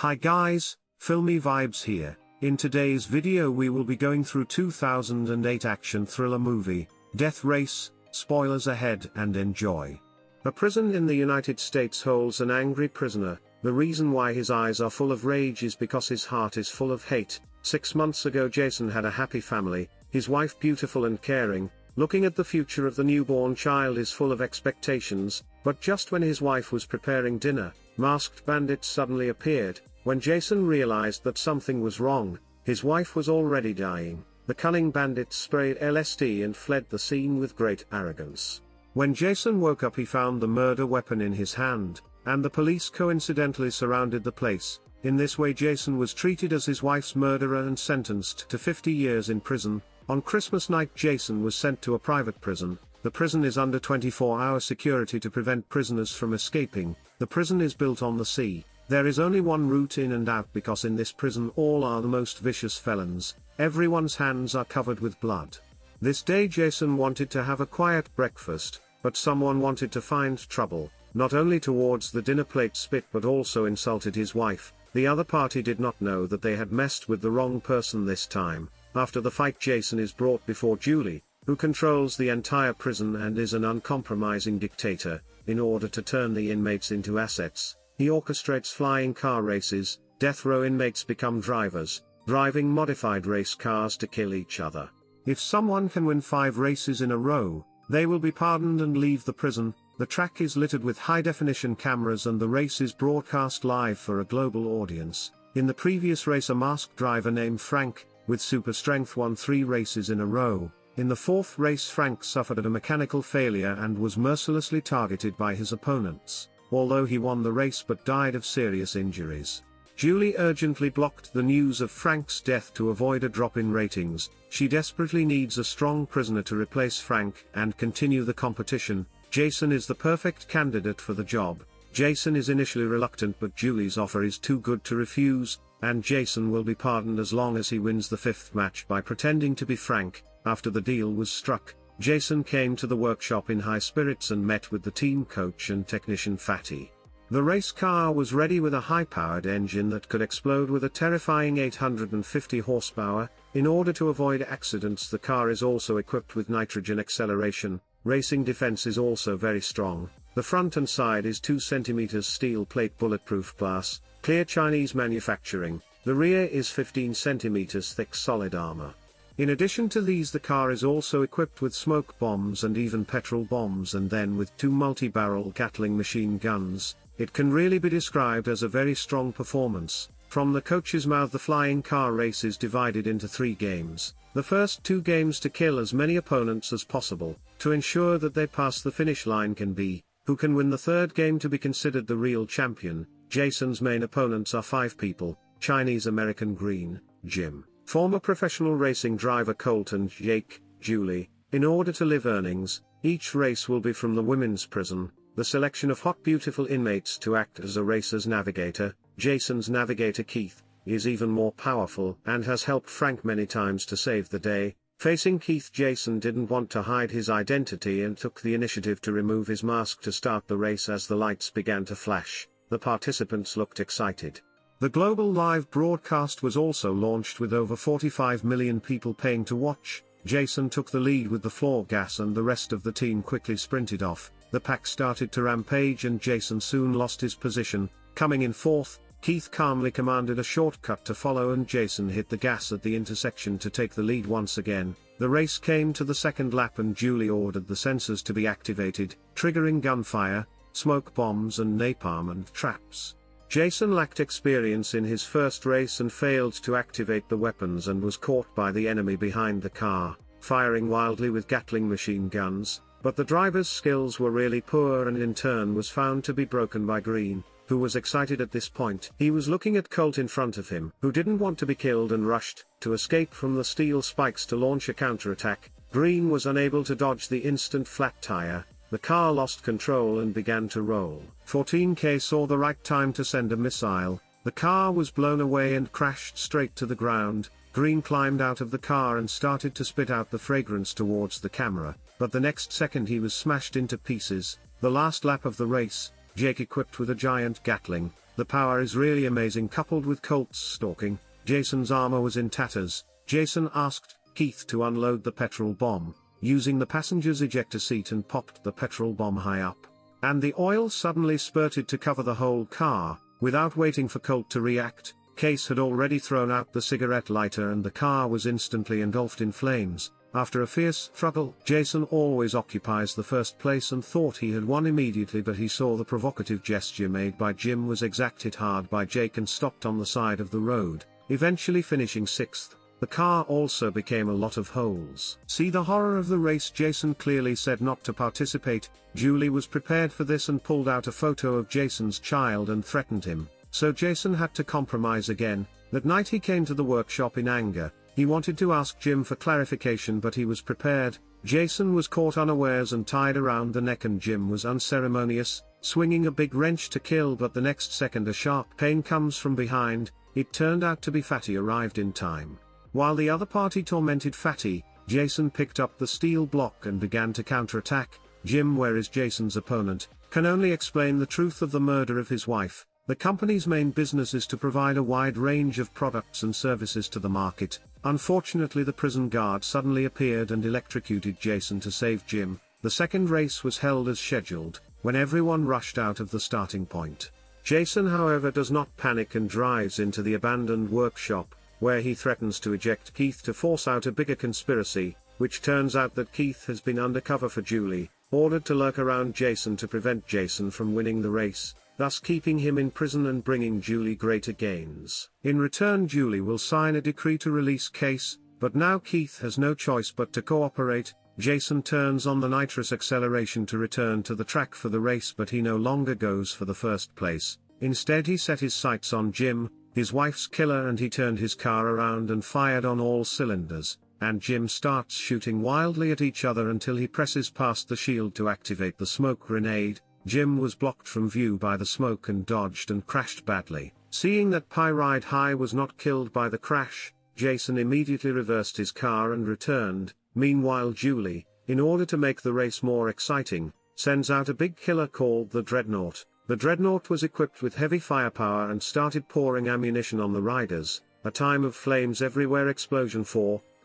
Hi guys, Filmy Vibes here. In today's video we will be going through 2008 action thriller movie, Death Race. Spoilers ahead and enjoy. A prison in the United States holds an angry prisoner. The reason why his eyes are full of rage is because his heart is full of hate. 6 months ago Jason had a happy family, his wife beautiful and caring. Looking at the future of the newborn child is full of expectations, but just when his wife was preparing dinner, masked bandits suddenly appeared. When Jason realized that something was wrong, his wife was already dying. The cunning bandits sprayed LSD and fled the scene with great arrogance. When Jason woke up he found the murder weapon in his hand, and the police coincidentally surrounded the place. In this way Jason was treated as his wife's murderer and sentenced to 50 years in prison. On Christmas night Jason was sent to a private prison. The prison is under 24-hour security to prevent prisoners from escaping. The prison is built on the sea. There is only one route in and out because in this prison all are the most vicious felons. Everyone's hands are covered with blood. This day Jason wanted to have a quiet breakfast, but someone wanted to find trouble, not only towards the dinner plate spit but also insulted his wife. The other party did not know that they had messed with the wrong person this time. After the fight Jason is brought before Julie, who controls the entire prison and is an uncompromising dictator. In order to turn the inmates into assets, he orchestrates flying car races. Death row inmates become drivers, driving modified race cars to kill each other. If someone can win 5 races in a row, they will be pardoned and leave the prison. The track is littered with high-definition cameras and the race is broadcast live for a global audience. In the previous race a masked driver named Frank, with super strength won 3 races in a row. In the 4th race Frank suffered a mechanical failure and was mercilessly targeted by his opponents, although he won the race but died of serious injuries. Julie urgently blocked the news of Frank's death to avoid a drop in ratings. She desperately needs a strong prisoner to replace Frank and continue the competition. Jason is the perfect candidate for the job. Jason is initially reluctant but Julie's offer is too good to refuse, and Jason will be pardoned as long as he wins the 5th match by pretending to be Frank. After the deal was struck, Jason came to the workshop in high spirits and met with the team coach and technician Fatty. The race car was ready with a high-powered engine that could explode with a terrifying 850 horsepower. In order to avoid accidents the car is also equipped with nitrogen acceleration. Racing defense is also very strong. The front and side is 2 cm steel plate bulletproof glass, clear Chinese manufacturing. The rear is 15 cm thick solid armor. In addition to these the car is also equipped with smoke bombs and even petrol bombs and then with 2 multi-barrel Gatling machine guns. It can really be described as a very strong performance. From the coach's mouth the flying car race is divided into 3 games. The first 2 games to kill as many opponents as possible, to ensure that they pass the finish line can be, who can win the 3rd game to be considered the real champion. Jason's main opponents are 5 people, Chinese American Green, Jim, former professional racing driver Colt and Jake, Julie. In order to live earnings, each race will be from the women's prison. The selection of hot beautiful inmates to act as a racer's navigator. Jason's navigator Keith is even more powerful and has helped Frank many times to save the day. Facing Keith Jason didn't want to hide his identity and took the initiative to remove his mask to start the race. As the lights began to flash, the participants looked excited. The global live broadcast was also launched with over 45 million people paying to watch. Jason took the lead with the floor gas and the rest of the team quickly sprinted off. The pack started to rampage and Jason soon lost his position. Coming in 4th, Keith calmly commanded a shortcut to follow and Jason hit the gas at the intersection to take the lead once again. The race came to the 2nd lap and Julie ordered the sensors to be activated, triggering gunfire, smoke bombs and napalm and traps. Jason lacked experience in his first race and failed to activate the weapons and was caught by the enemy behind the car, firing wildly with Gatling machine guns. But the driver's skills were really poor and in turn was found to be broken by Green, who was excited at this point. He was looking at Colt in front of him, who didn't want to be killed and rushed to escape from the steel spikes to launch a counterattack. Green was unable to dodge the instant flat tire. The car lost control and began to roll. 14K saw the right time to send a missile. The car was blown away and crashed straight to the ground. Green climbed out of the car and started to spit out the fragrance towards the camera, but the next second he was smashed into pieces. The last lap of the race, Jake equipped with a giant Gatling, The power is really amazing coupled with Colt's stalking. Jason's armor was in tatters. Jason asked Keith to unload the petrol bomb, using the passenger's ejector seat, and popped the petrol bomb high up. And the oil suddenly spurted to cover the whole car. Without waiting for Colt to react, Case had already thrown out the cigarette lighter and the car was instantly engulfed in flames. After a fierce struggle, Jason always occupies the first place and thought he had won immediately, but he saw the provocative gesture made by Jim was exacted hard by Jake and stopped on the side of the road, eventually finishing 6th. The car also became a lot of holes. See the horror of the race. Jason clearly said not to participate. Julie was prepared for this and pulled out a photo of Jason's child and threatened him, so Jason had to compromise again. That night he came to the workshop in anger. He wanted to ask Jim for clarification, but he was prepared. Jason was caught unawares and tied around the neck, and Jim was unceremonious, swinging a big wrench to kill, but the next second a sharp pain comes from behind. It turned out to be Fatty arrived in time. While the other party tormented Fatty, Jason picked up the steel block and began to counterattack. Jim, where is Jason's opponent, can only explain the truth of the murder of his wife. The company's main business is to provide a wide range of products and services to the market. Unfortunately, the prison guard suddenly appeared and electrocuted Jason to save Jim. The second race was held as scheduled, when everyone rushed out of the starting point. Jason, however, does not panic and drives into the abandoned workshop, where he threatens to eject Keith to force out a bigger conspiracy, which turns out that Keith has been undercover for Julie, ordered to lurk around Jason to prevent Jason from winning the race, thus keeping him in prison and bringing Julie greater gains. In return, Julie will sign a decree to release Case, but now Keith has no choice but to cooperate. Jason turns on the nitrous acceleration to return to the track for the race, but he no longer goes for the first place. Instead, he set his sights on Jim, his wife's killer, and he turned his car around and fired on all cylinders, and Jim starts shooting wildly at each other until he presses past the shield to activate the smoke grenade. Jim was blocked from view by the smoke and dodged and crashed badly. Seeing that Pyride High was not killed by the crash, Jason immediately reversed his car and returned. Meanwhile, Julie, in order to make the race more exciting, sends out a big killer called the Dreadnought. The Dreadnought was equipped with heavy firepower and started pouring ammunition on the riders. A time of flames everywhere explosion.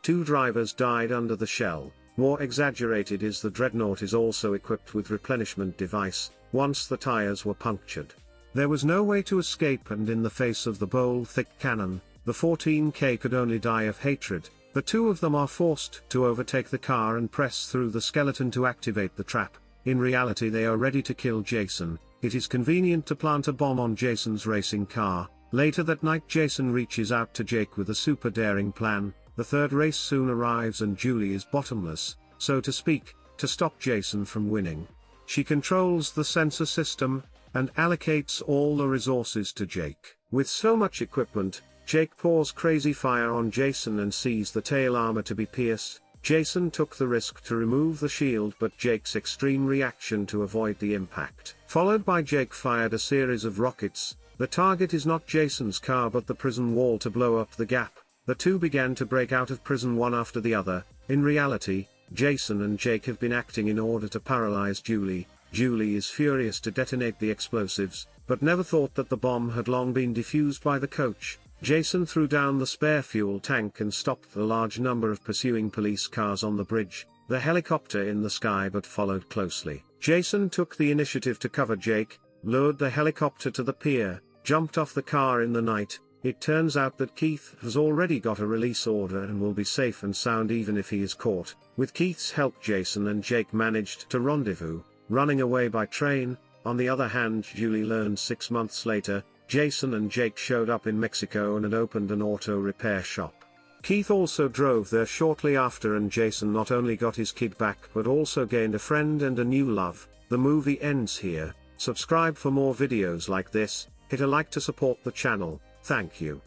2 drivers died under the shell. More exaggerated is the Dreadnought is also equipped with replenishment device, once the tires were punctured. There was no way to escape, and in the face of the bowl thick cannon, the 14K could only die of hatred. The 2 of them are forced to overtake the car and press through the skeleton to activate the trap. In reality, they are ready to kill Jason. It is convenient to plant a bomb on Jason's racing car. Later that night, Jason reaches out to Jake with a super daring plan. The third race soon arrives and Julie is bottomless, so to speak, to stop Jason from winning. She controls the sensor system, and allocates all the resources to Jake. With so much equipment, Jake pours crazy fire on Jason and sees the tail armor to be pierced. Jason took the risk to remove the shield, but Jake's extreme reaction to avoid the impact. Followed by Jake fired a series of rockets. The target is not Jason's car but the prison wall to blow up the gap. The 2 began to break out of prison one after the other. In reality, Jason and Jake have been acting in order to paralyze Julie. Julie is furious to detonate the explosives, but never thought that the bomb had long been defused by the coach. Jason threw down the spare fuel tank and stopped the large number of pursuing police cars on the bridge. The helicopter in the sky but followed closely. Jason took the initiative to cover Jake, lured the helicopter to the pier, jumped off the car in the night. It turns out that Keith has already got a release order and will be safe and sound even if he is caught. With Keith's help, Jason and Jake managed to rendezvous, running away by train. On the other hand, Julie learned 6 months later, Jason and Jake showed up in Mexico and had opened an auto repair shop. Keith also drove there shortly after, and Jason not only got his kid back but also gained a friend and a new love. The movie ends here. Subscribe for more videos like this, hit a like to support the channel. Thank you.